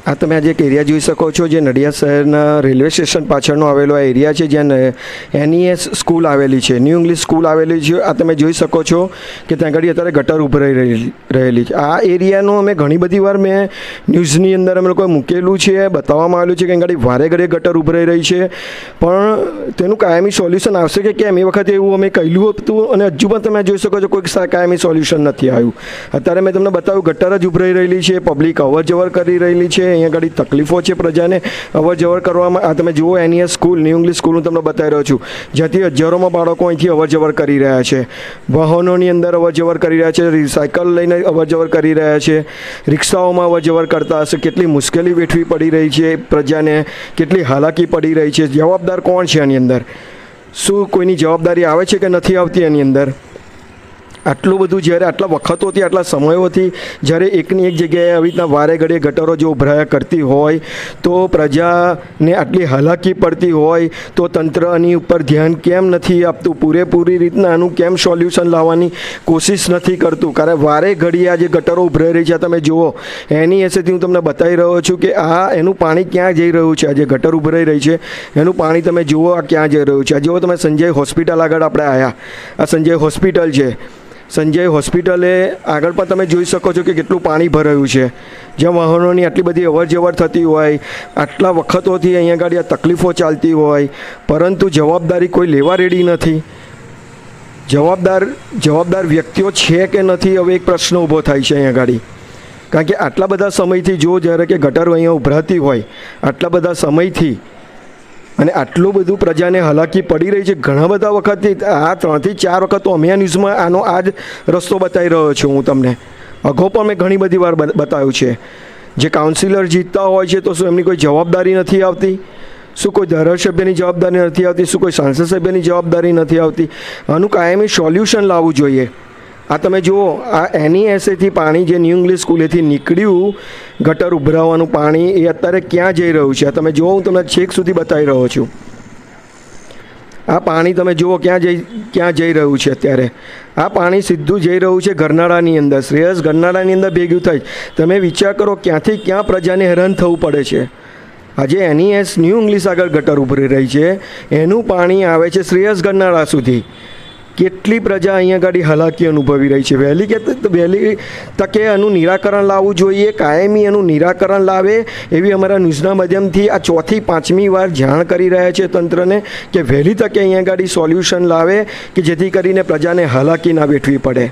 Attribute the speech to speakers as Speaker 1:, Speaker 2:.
Speaker 1: આ તમે આજે એક એરિયા જોઈ શકો છો, જે નડિયાદ શહેરના રેલવે સ્ટેશન પાછળનો આવેલો આ એરિયા છે, જ્યાં NES સ્કૂલ આવેલી છે, ન્યૂ ઇંગ્લિશ સ્કૂલ આવેલી છે. આ તમે જોઈ શકો છો કે ત્યાં આગળ અત્યારે ગટર ઉભરાઈ રહેલી છે. આ એરિયાનો અમે ઘણી બધી વાર મેં ન્યૂઝની અંદર અમે લોકોએ મૂકેલું છે, બતાવવામાં આવેલું છે કે આગળ વારે ઘડે ગટર ઉભરાઈ રહી છે, પણ તેનું કાયમી સોલ્યુશન આવશે કે કેમ, એ વખતે એવું અમે કહેલું હતું અને હજુ પણ તમે જોઈ શકો છો કોઈ કાયમી સોલ્યુશન નથી આવ્યું. અત્યારે મેં તમને બતાવ્યું ગટર જ ઉભરાઈ રહેલી છે, પબ્લિક અવર જવર કરી રહેલી છે, અહીંયા આગળ તકલીફો છે પ્રજાને અવર જવર કરવામાં. આ તમે જુઓ NES school, new English school હું તમને બતાવી રહ્યો છું, જ્યાંથી હજારોમાં બાળકો અહીંથી અવર જવર કરી રહ્યા છે, વાહનોની અંદર અવર જવર કરી રહ્યા છે, સાયકલ લઈને અવર જવર કરી રહ્યા છે, રિક્ષાઓમાં અવર જવર કરતા હશે. કેટલી મુશ્કેલી વેઠવી પડી રહી છે પ્રજાને, કેટલી હાલાકી પડી રહી છે. જવાબદાર કોણ છે આની અંદર? શું કોઈની જવાબદારી આવે છે કે નથી આવતી એની અંદર? આટલું બધું જ્યારે આટલા વખતોથી આટલા સમયોથી જ્યારે એકની એક જગ્યાએ આવી રીતના વારે ઘડીએ ગટરો જો ઉભરાયા કરતી હોય, તો પ્રજાને આટલી હાલાકી પડતી હોય, તો તંત્ર આની ઉપર ધ્યાન કેમ નથી આપતું? પૂરેપૂરી રીતના આનું કેમ સોલ્યુશન લાવવાની કોશિશ નથી કરતું? કારણ વારે ઘડીએ આ જે ગટરો ઉભરાઈ રહી છે, તમે જુઓ NESથી હું તમને બતાવી રહ્યો છું કે આ એનું પાણી ક્યાં જઈ રહ્યું છે. આ જે ગટર ઉભરાઈ રહી છે એનું પાણી તમે જુઓ આ ક્યાં જઈ રહ્યું છે. આ જુઓ તમે સંજય હોસ્પિટલ આગળ આપણે આવ્યા, આ સંજય હોસ્પિટલ છે. સંજય હોસ્પિટલે આગળ પણ તમે જોઈ શકો છો કે કેટલું પાણી ભરાયું છે, જ્યાં વાહનોની આટલી બધી અવર જવર થતી હોય, આટલા વખતોથી અહીંયા આગળ આ તકલીફો ચાલતી હોય, પરંતુ જવાબદારી કોઈ લેવા રેડી નથી. જવાબદાર વ્યક્તિઓ છે કે નથી, હવે એક પ્રશ્ન ઊભો થાય છે અહીંયા આગળ. કારણ કે આટલા બધા સમયથી જો જ્યારે કે ગટર અહીંયા ઉભરાતી હોય, આટલા બધા સમયથી અને આટલું બધું પ્રજાને હાલાકી પડી રહી છે ઘણા બધા વખતથી, આ 3 થી 4 વખત તો અમે આ ન્યૂઝમાં આ જ રસ્તો બતાવી રહ્યો છું હું તમને. અગાઉ પણ મેં ઘણી બધી વાર બતાવ્યું છે. જે કાઉન્સિલર જીતતા હોય છે તો શું એમની કોઈ જવાબદારી નથી આવતી? શું કોઈ ધારાસભ્યની જવાબદારી નથી આવતી? શું કોઈ સાંસદ સભ્યની જવાબદારી નથી આવતી? આનું કાયમી સોલ્યુશન લાવવું જોઈએ. આ તમે જુઓ આ NESથી પાણી જે ન્યૂ ઇંગ્લિશ સ્કૂલેથી નીકળ્યું ગટર ઉભરાવાનું પાણી, એ અત્યારે ક્યાં જઈ રહ્યું છે? તમે જુઓ, હું તમને છેક સુધી બતાવી રહ્યો છું. આ પાણી તમે જુઓ ક્યાં જઈ રહ્યું છે અત્યારે. આ પાણી સીધું જઈ રહ્યું છે ગરનાળાની અંદર, શ્રેયસ ગરનાળાની અંદર ભેગું થાય. તમે વિચાર કરો ક્યાંથી ક્યાં પ્રજાને હેરાન થવું પડે છે. આજે NES ન્યૂ ઇંગ્લિશ આગળ ગટર ઉભરી રહી છે, એનું પાણી આવે છે શ્રેયસ ગરનાળા સુધી. કેટલી પ્રજા અહીંયા આગળ હાલાકી અનુભવી રહી છે. વહેલી તકે આનું નિરાકરણ લાવવું જોઈએ, કાયમી એનું નિરાકરણ લાવે એવી અમારા ન્યૂઝના માધ્યમથી આ 4 થી 5મી વાર જાણ કરી રહ્યા છે તંત્રને કે વહેલી તકે અહીંયા આગળ સોલ્યુશન લાવે કે જેથી કરીને પ્રજાને હાલાકી ના વેઠવી પડે.